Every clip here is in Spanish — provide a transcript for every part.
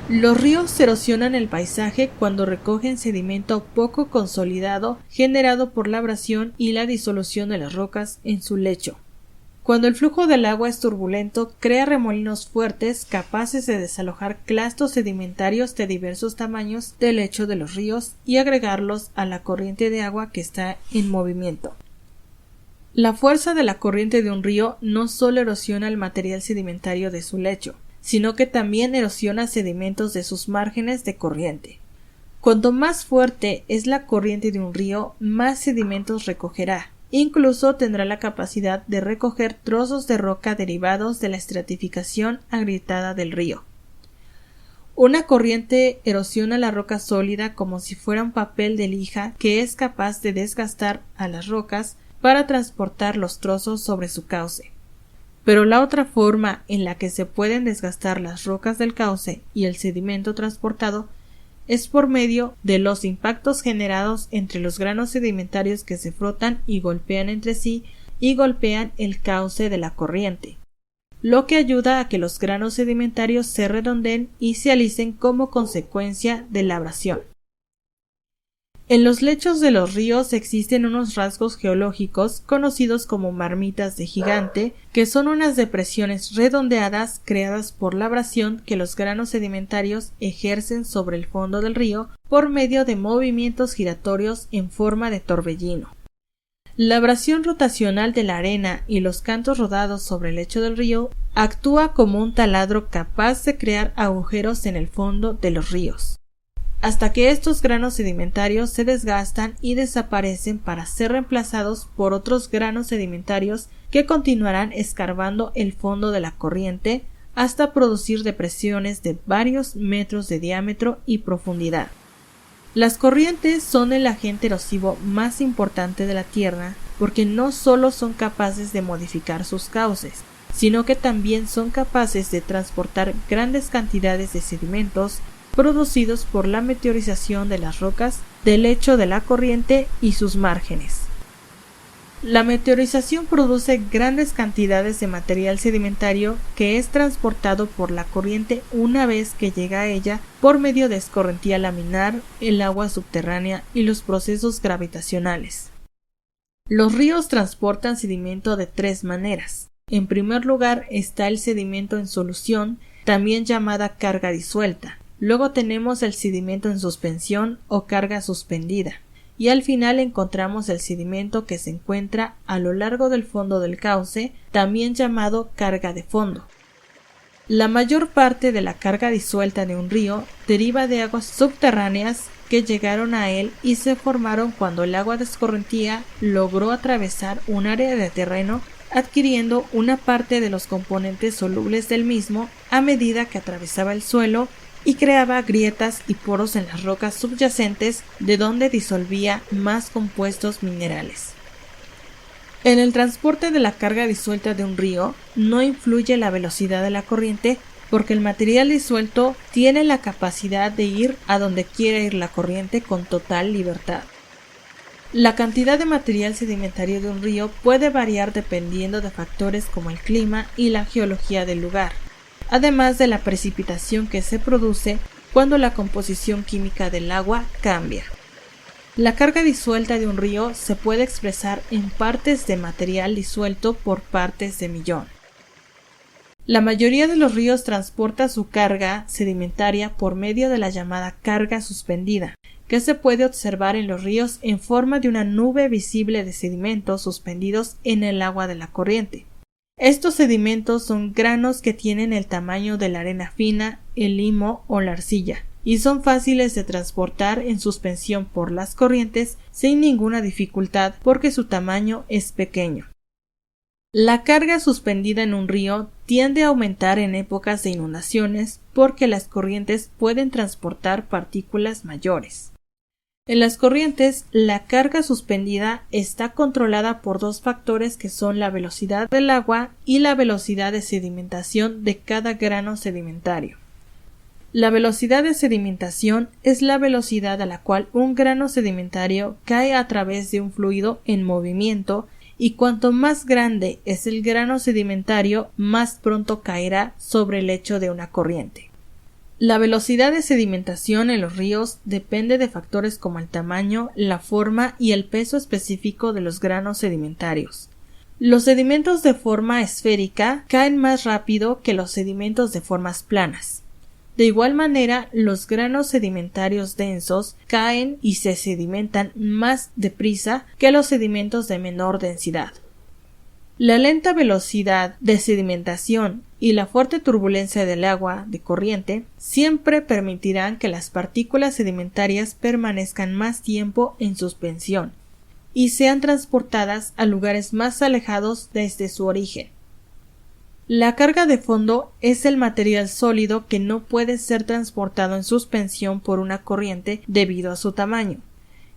Los ríos erosionan el paisaje cuando recogen sedimento poco consolidado generado por la abrasión y la disolución de las rocas en su lecho. Cuando el flujo del agua es turbulento, crea remolinos fuertes capaces de desalojar clastos sedimentarios de diversos tamaños del lecho de los ríos y agregarlos a la corriente de agua que está en movimiento. La fuerza de la corriente de un río no solo erosiona el material sedimentario de su lecho, sino que también erosiona sedimentos de sus márgenes de corriente. Cuanto más fuerte es la corriente de un río, más sedimentos recogerá. Incluso tendrá la capacidad de recoger trozos de roca derivados de la estratificación agrietada del río. Una corriente erosiona la roca sólida como si fuera un papel de lija que es capaz de desgastar a las rocas para transportar los trozos sobre su cauce. Pero la otra forma en la que se pueden desgastar las rocas del cauce y el sedimento transportado es por medio de los impactos generados entre los granos sedimentarios que se frotan y golpean entre sí y golpean el cauce de la corriente, lo que ayuda a que los granos sedimentarios se redondeen y se alisen como consecuencia de la abrasión. En los lechos de los ríos existen unos rasgos geológicos conocidos como marmitas de gigante, que son unas depresiones redondeadas creadas por la abrasión que los granos sedimentarios ejercen sobre el fondo del río por medio de movimientos giratorios en forma de torbellino. La abrasión rotacional de la arena y los cantos rodados sobre el lecho del río actúa como un taladro capaz de crear agujeros en el fondo de los ríos, hasta que estos granos sedimentarios se desgastan y desaparecen para ser reemplazados por otros granos sedimentarios que continuarán escarbando el fondo de la corriente hasta producir depresiones de varios metros de diámetro y profundidad. Las corrientes son el agente erosivo más importante de la Tierra porque no solo son capaces de modificar sus cauces, sino que también son capaces de transportar grandes cantidades de sedimentos producidos por la meteorización de las rocas del lecho de la corriente y sus márgenes. La meteorización produce grandes cantidades de material sedimentario que es transportado por la corriente una vez que llega a ella por medio de escorrentía laminar, el agua subterránea y los procesos gravitacionales. Los ríos transportan sedimento de tres maneras. En primer lugar está el sedimento en solución, también llamada carga disuelta. Luego tenemos el sedimento en suspensión o carga suspendida, y al final encontramos el sedimento que se encuentra a lo largo del fondo del cauce, también llamado carga de fondo. La mayor parte de la carga disuelta de un río deriva de aguas subterráneas que llegaron a él y se formaron cuando el agua de escorrentía logró atravesar un área de terreno, adquiriendo una parte de los componentes solubles del mismo a medida que atravesaba el suelo y creaba grietas y poros en las rocas subyacentes de donde disolvía más compuestos minerales. En el transporte de la carga disuelta de un río no influye la velocidad de la corriente porque el material disuelto tiene la capacidad de ir a donde quiera ir la corriente con total libertad. La cantidad de material sedimentario de un río puede variar dependiendo de factores como el clima y la geología del lugar, además de la precipitación que se produce cuando la composición química del agua cambia. La carga disuelta de un río se puede expresar en partes de material disuelto por partes de millón. La mayoría de los ríos transporta su carga sedimentaria por medio de la llamada carga suspendida, que se puede observar en los ríos en forma de una nube visible de sedimentos suspendidos en el agua de la corriente. Estos sedimentos son granos que tienen el tamaño de la arena fina, el limo o la arcilla, y son fáciles de transportar en suspensión por las corrientes sin ninguna dificultad porque su tamaño es pequeño. La carga suspendida en un río tiende a aumentar en épocas de inundaciones porque las corrientes pueden transportar partículas mayores. En las corrientes, la carga suspendida está controlada por dos factores que son la velocidad del agua y la velocidad de sedimentación de cada grano sedimentario. La velocidad de sedimentación es la velocidad a la cual un grano sedimentario cae a través de un fluido en movimiento y cuanto más grande es el grano sedimentario, más pronto caerá sobre el lecho de una corriente. La velocidad de sedimentación en los ríos depende de factores como el tamaño, la forma y el peso específico de los granos sedimentarios. Los sedimentos de forma esférica caen más rápido que los sedimentos de formas planas. De igual manera, los granos sedimentarios densos caen y se sedimentan más deprisa que los sedimentos de menor densidad. La lenta velocidad de sedimentación y la fuerte turbulencia del agua de corriente siempre permitirán que las partículas sedimentarias permanezcan más tiempo en suspensión y sean transportadas a lugares más alejados desde su origen. La carga de fondo es el material sólido que no puede ser transportado en suspensión por una corriente debido a su tamaño,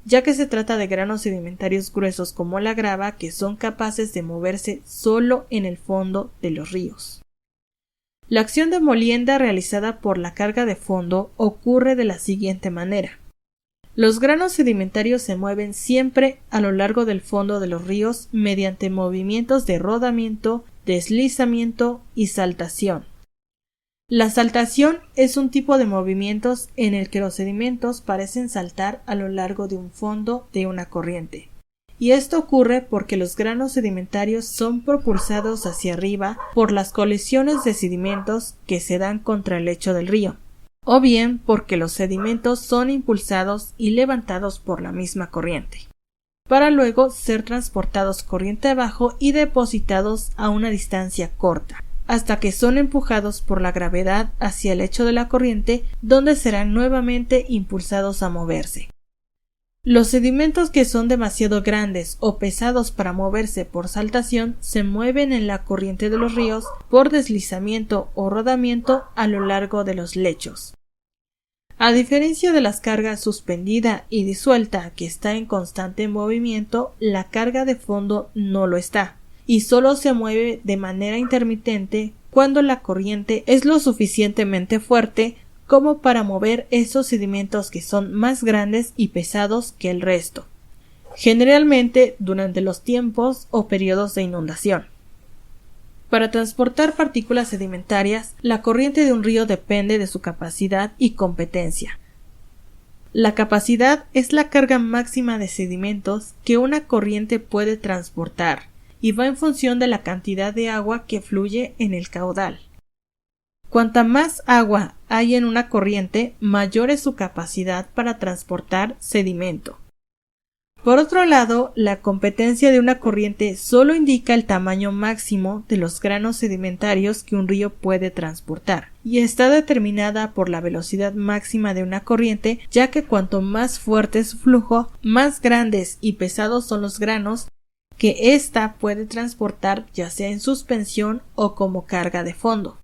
ya que se trata de granos sedimentarios gruesos como la grava que son capaces de moverse solo en el fondo de los ríos. La acción de molienda realizada por la carga de fondo ocurre de la siguiente manera. Los granos sedimentarios se mueven siempre a lo largo del fondo de los ríos mediante movimientos de rodamiento, deslizamiento y saltación. La saltación es un tipo de movimientos en el que los sedimentos parecen saltar a lo largo de un fondo de una corriente. Y esto ocurre porque los granos sedimentarios son propulsados hacia arriba por las colisiones de sedimentos que se dan contra el lecho del río, o bien porque los sedimentos son impulsados y levantados por la misma corriente, para luego ser transportados corriente abajo y depositados a una distancia corta, hasta que son empujados por la gravedad hacia el lecho de la corriente, donde serán nuevamente impulsados a moverse. Los sedimentos que son demasiado grandes o pesados para moverse por saltación se mueven en la corriente de los ríos por deslizamiento o rodamiento a lo largo de los lechos. A diferencia de las cargas suspendida y disuelta que está en constante movimiento, la carga de fondo no lo está, y solo se mueve de manera intermitente cuando la corriente es lo suficientemente fuerte como para mover esos sedimentos que son más grandes y pesados que el resto, generalmente durante los tiempos o periodos de inundación. Para transportar partículas sedimentarias, la corriente de un río depende de su capacidad y competencia. La capacidad es la carga máxima de sedimentos que una corriente puede transportar y va en función de la cantidad de agua que fluye en el caudal. Cuanta más agua hay en una corriente, mayor es su capacidad para transportar sedimento. Por otro lado, la competencia de una corriente solo indica el tamaño máximo de los granos sedimentarios que un río puede transportar, y está determinada por la velocidad máxima de una corriente, ya que cuanto más fuerte es su flujo, más grandes y pesados son los granos que ésta puede transportar, ya sea en suspensión o como carga de fondo.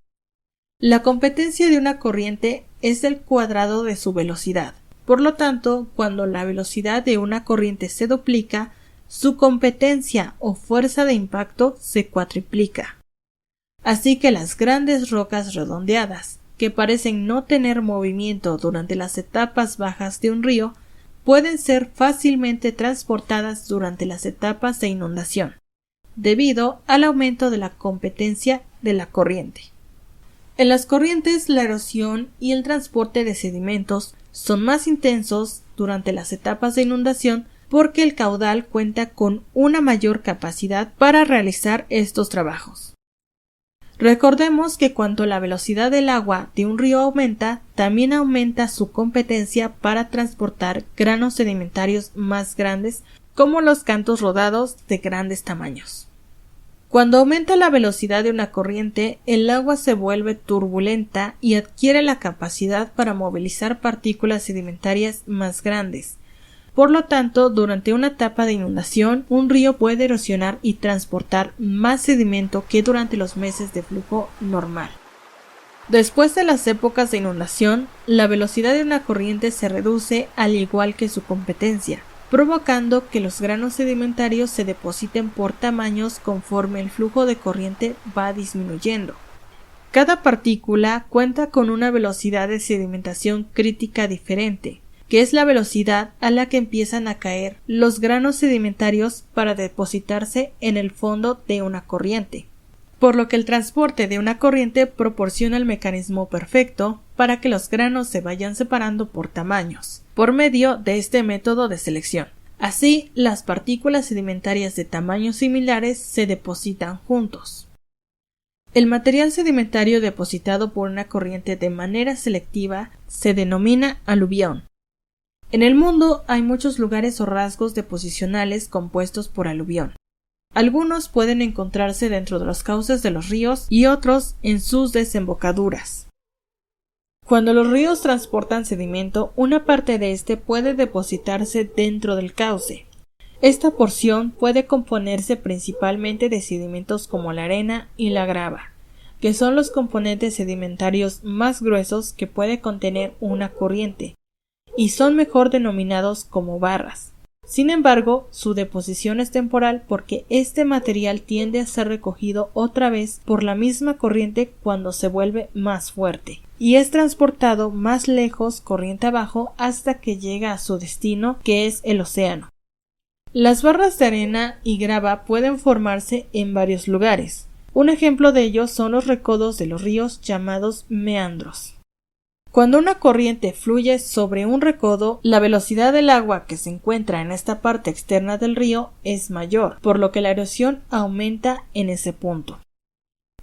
La competencia de una corriente es el cuadrado de su velocidad. Por lo tanto, cuando la velocidad de una corriente se duplica, su competencia o fuerza de impacto se cuatriplica. Así que las grandes rocas redondeadas, que parecen no tener movimiento durante las etapas bajas de un río, pueden ser fácilmente transportadas durante las etapas de inundación, debido al aumento de la competencia de la corriente. En las corrientes, la erosión y el transporte de sedimentos son más intensos durante las etapas de inundación porque el caudal cuenta con una mayor capacidad para realizar estos trabajos. Recordemos que cuanto la velocidad del agua de un río aumenta, también aumenta su competencia para transportar granos sedimentarios más grandes, como los cantos rodados de grandes tamaños. Cuando aumenta la velocidad de una corriente, el agua se vuelve turbulenta y adquiere la capacidad para movilizar partículas sedimentarias más grandes. Por lo tanto, durante una etapa de inundación, un río puede erosionar y transportar más sedimento que durante los meses de flujo normal. Después de las épocas de inundación, la velocidad de una corriente se reduce al igual que su competencia, provocando que los granos sedimentarios se depositen por tamaños conforme el flujo de corriente va disminuyendo. Cada partícula cuenta con una velocidad de sedimentación crítica diferente, que es la velocidad a la que empiezan a caer los granos sedimentarios para depositarse en el fondo de una corriente. por lo que el transporte de una corriente proporciona el mecanismo perfecto para que los granos se vayan separando por tamaños, por medio de este método de selección. Así, las partículas sedimentarias de tamaños similares se depositan juntos. El material sedimentario depositado por una corriente de manera selectiva se denomina aluvión. En el mundo hay muchos lugares o rasgos deposicionales compuestos por aluvión. Algunos pueden encontrarse dentro de los cauces de los ríos y otros en sus desembocaduras. Cuando los ríos transportan sedimento, una parte de este puede depositarse dentro del cauce. Esta porción puede componerse principalmente de sedimentos como la arena y la grava, que son los componentes sedimentarios más gruesos que puede contener una corriente, y son mejor denominados como barras. Sin embargo, su deposición es temporal porque este material tiende a ser recogido otra vez por la misma corriente cuando se vuelve más fuerte, y es transportado más lejos corriente abajo hasta que llega a su destino, que es el océano. Las barras de arena y grava pueden formarse en varios lugares. Un ejemplo de ello son los recodos de los ríos llamados meandros. Cuando una corriente fluye sobre un recodo, la velocidad del agua que se encuentra en esta parte externa del río es mayor, por lo que la erosión aumenta en ese punto.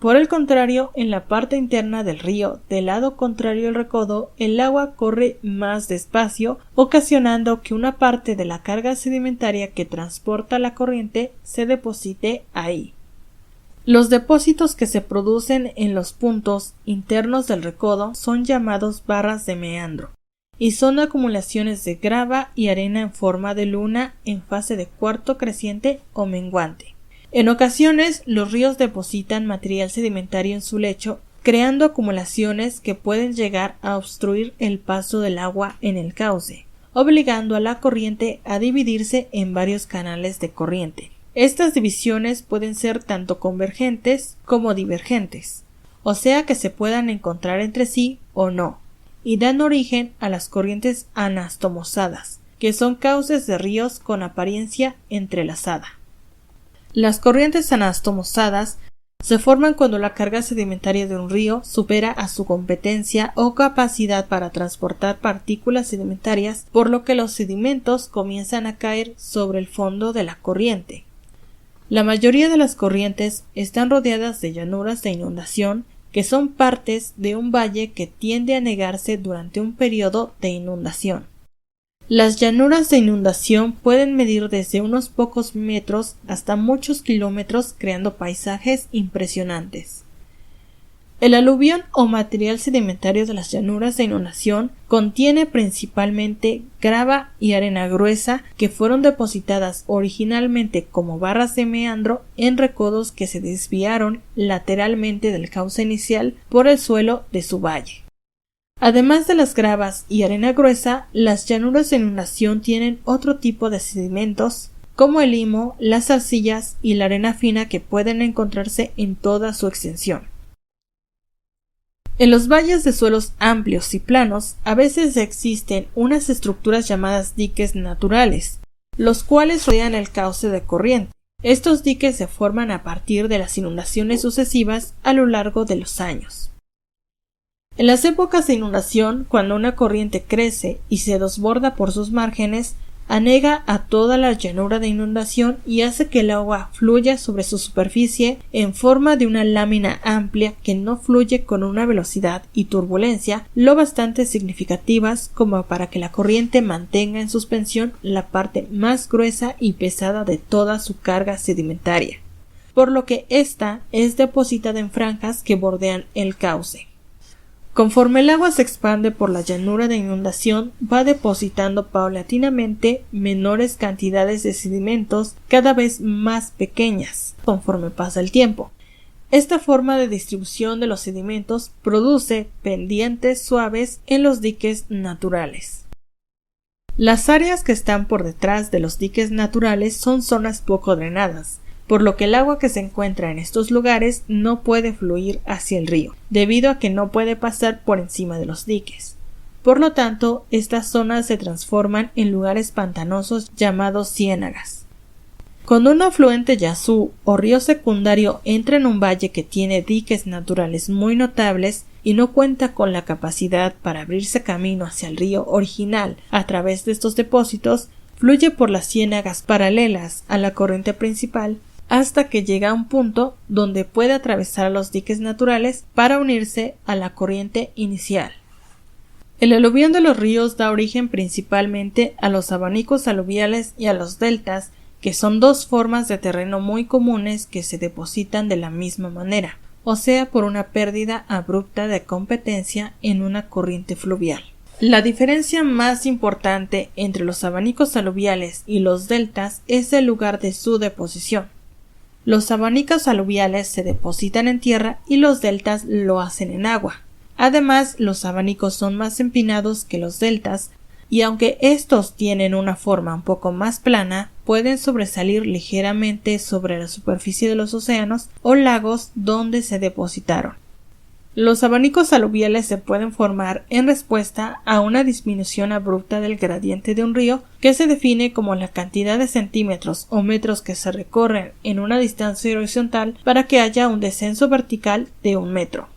Por el contrario, en la parte interna del río, del lado contrario al recodo, el agua corre más despacio, ocasionando que una parte de la carga sedimentaria que transporta la corriente se deposite ahí. Los depósitos que se producen en los puntos internos del recodo son llamados barras de meandro, y son acumulaciones de grava y arena en forma de luna en fase de cuarto creciente o menguante. En ocasiones, los ríos depositan material sedimentario en su lecho, creando acumulaciones que pueden llegar a obstruir el paso del agua en el cauce, obligando a la corriente a dividirse en varios canales de corriente. Estas divisiones pueden ser tanto convergentes como divergentes, o sea que se puedan encontrar entre sí o no, y dan origen a las corrientes anastomosadas, que son cauces de ríos con apariencia entrelazada. Las corrientes anastomosadas se forman cuando la carga sedimentaria de un río supera a su competencia o capacidad para transportar partículas sedimentarias, por lo que los sedimentos comienzan a caer sobre el fondo de la corriente. La mayoría de las corrientes están rodeadas de llanuras de inundación, que son partes de un valle que tiende a negarse durante un periodo de inundación. Las llanuras de inundación pueden medir desde unos pocos metros hasta muchos kilómetros, creando paisajes impresionantes. El aluvión o material sedimentario de las llanuras de inundación contiene principalmente grava y arena gruesa que fueron depositadas originalmente como barras de meandro en recodos que se desviaron lateralmente del cauce inicial por el suelo de su valle. Además de las gravas y arena gruesa, las llanuras de inundación tienen otro tipo de sedimentos como el limo, las arcillas y la arena fina que pueden encontrarse en toda su extensión. En los valles de suelos amplios y planos a veces existen unas estructuras llamadas diques naturales, los cuales rodean el cauce de corriente. Estos diques se forman a partir de las inundaciones sucesivas a lo largo de los años. En las épocas de inundación, cuando una corriente crece y se desborda por sus márgenes, anega a toda la llanura de inundación y hace que el agua fluya sobre su superficie en forma de una lámina amplia que no fluye con una velocidad y turbulencia lo bastante significativas como para que la corriente mantenga en suspensión la parte más gruesa y pesada de toda su carga sedimentaria, por lo que ésta es depositada en franjas que bordean el cauce. Conforme el agua se expande por la llanura de inundación, va depositando paulatinamente menores cantidades de sedimentos cada vez más pequeñas conforme pasa el tiempo. Esta forma de distribución de los sedimentos produce pendientes suaves en los diques naturales. Las áreas que están por detrás de los diques naturales son zonas poco drenadas, por lo que el agua que se encuentra en estos lugares no puede fluir hacia el río, debido a que no puede pasar por encima de los diques. Por lo tanto, estas zonas se transforman en lugares pantanosos llamados ciénagas. Cuando un afluente Yazoo o río secundario entra en un valle que tiene diques naturales muy notables y no cuenta con la capacidad para abrirse camino hacia el río original a través de estos depósitos, fluye por las ciénagas paralelas a la corriente principal hasta que llega a un punto donde puede atravesar los diques naturales para unirse a la corriente inicial. El aluvión de los ríos da origen principalmente a los abanicos aluviales y a los deltas, que son dos formas de terreno muy comunes que se depositan de la misma manera, o sea, por una pérdida abrupta de competencia en una corriente fluvial. La diferencia más importante entre los abanicos aluviales y los deltas es el lugar de su deposición. Los abanicos aluviales se depositan en tierra y los deltas lo hacen en agua. Además, los abanicos son más empinados que los deltas, y aunque estos tienen una forma un poco más plana, pueden sobresalir ligeramente sobre la superficie de los océanos o lagos donde se depositaron. Los abanicos aluviales se pueden formar en respuesta a una disminución abrupta del gradiente de un río, que se define como la cantidad de centímetros o metros que se recorren en una distancia horizontal para que haya un descenso vertical de 1 metro.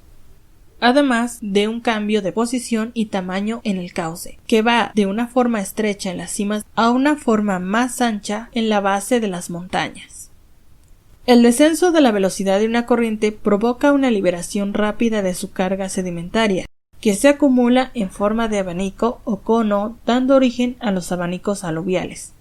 Además de un cambio de posición y tamaño en el cauce, que va de una forma estrecha en las cimas a una forma más ancha en la base de las montañas. El descenso de la velocidad de una corriente provoca una liberación rápida de su carga sedimentaria, que se acumula en forma de abanico o cono, dando origen a los abanicos aluviales.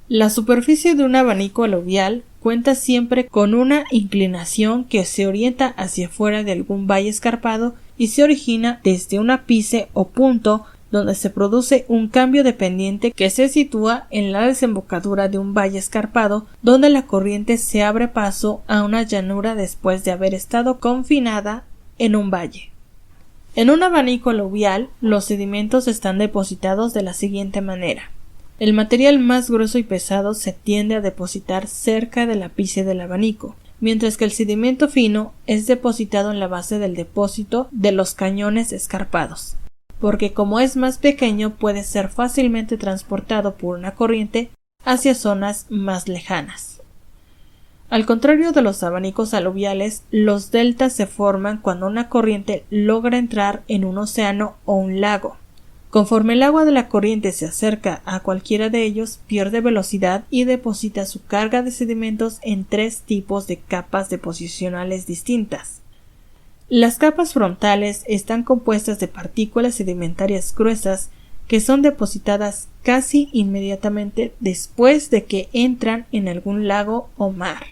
La superficie de un abanico aluvial cuenta siempre con una inclinación que se orienta hacia afuera de algún valle escarpado y se origina desde un ápice o punto donde se produce un cambio de pendiente que se sitúa en la desembocadura de un valle escarpado, donde la corriente se abre paso a una llanura después de haber estado confinada en un valle. En un abanico aluvial, los sedimentos están depositados de la siguiente manera. El material más grueso y pesado se tiende a depositar cerca del ápice del abanico, mientras que el sedimento fino es depositado en la base del depósito de los cañones escarpados, porque como es más pequeño puede ser fácilmente transportado por una corriente hacia zonas más lejanas. Al contrario de los abanicos aluviales, los deltas se forman cuando una corriente logra entrar en un océano o un lago. Conforme el agua de la corriente se acerca a cualquiera de ellos, pierde velocidad y deposita su carga de sedimentos en 3 tipos de capas deposicionales distintas. Las capas frontales están compuestas de partículas sedimentarias gruesas que son depositadas casi inmediatamente después de que entran en algún lago o mar.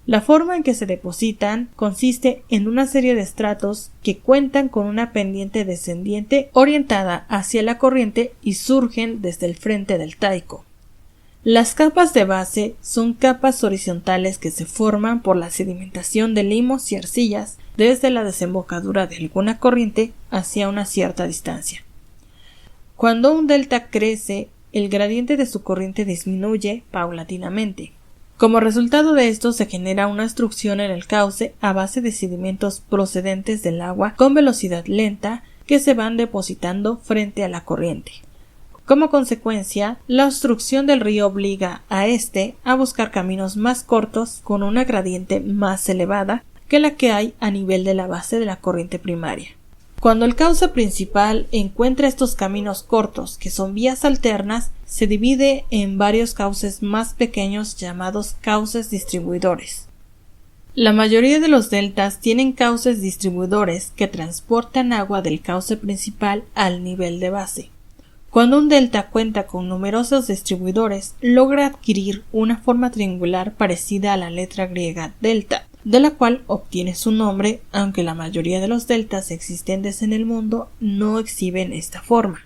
La forma en que se depositan consiste en una serie de estratos que cuentan con una pendiente descendiente orientada hacia la corriente y surgen desde el frente del taico. Las capas de base son capas horizontales que se forman por la sedimentación de limos y arcillas desde la desembocadura de alguna corriente hacia una cierta distancia. Cuando un delta crece, el gradiente de su corriente disminuye paulatinamente. Como resultado de esto se genera una obstrucción en el cauce a base de sedimentos procedentes del agua con velocidad lenta que se van depositando frente a la corriente. Como consecuencia, la obstrucción del río obliga a éste a buscar caminos más cortos con una gradiente más elevada que la que hay a nivel de la base de la corriente primaria. Cuando el cauce principal encuentra estos caminos cortos, que son vías alternas, se divide en varios cauces más pequeños llamados cauces distribuidores. La mayoría de los deltas tienen cauces distribuidores que transportan agua del cauce principal al nivel de base. Cuando un delta cuenta con numerosos distribuidores, logra adquirir una forma triangular parecida a la letra griega delta, de la cual obtiene su nombre, aunque la mayoría de los deltas existentes en el mundo no exhiben esta forma.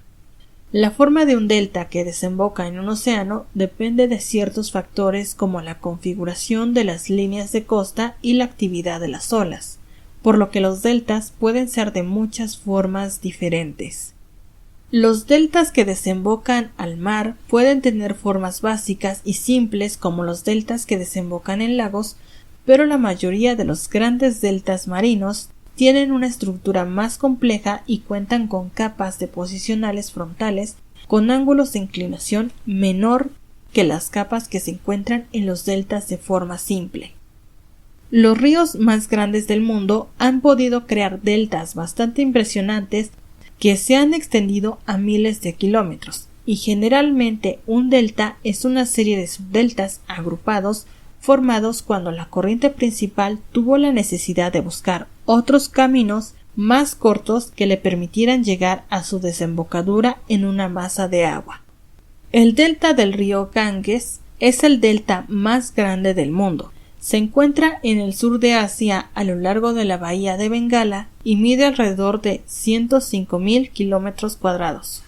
La forma de un delta que desemboca en un océano depende de ciertos factores como la configuración de las líneas de costa y la actividad de las olas, por lo que los deltas pueden ser de muchas formas diferentes. Los deltas que desembocan al mar pueden tener formas básicas y simples como los deltas que desembocan en lagos, pero la mayoría de los grandes deltas marinos tienen una estructura más compleja y cuentan con capas deposicionales frontales con ángulos de inclinación menor que las capas que se encuentran en los deltas de forma simple. Los ríos más grandes del mundo han podido crear deltas bastante impresionantes que se han extendido a miles de kilómetros, y generalmente un delta es una serie de subdeltas agrupados formados cuando la corriente principal tuvo la necesidad de buscar otros caminos más cortos que le permitieran llegar a su desembocadura en una masa de agua. El delta del río Ganges es el delta más grande del mundo. Se encuentra en el sur de Asia a lo largo de la bahía de Bengala y mide alrededor de 105.000 kilómetros cuadrados.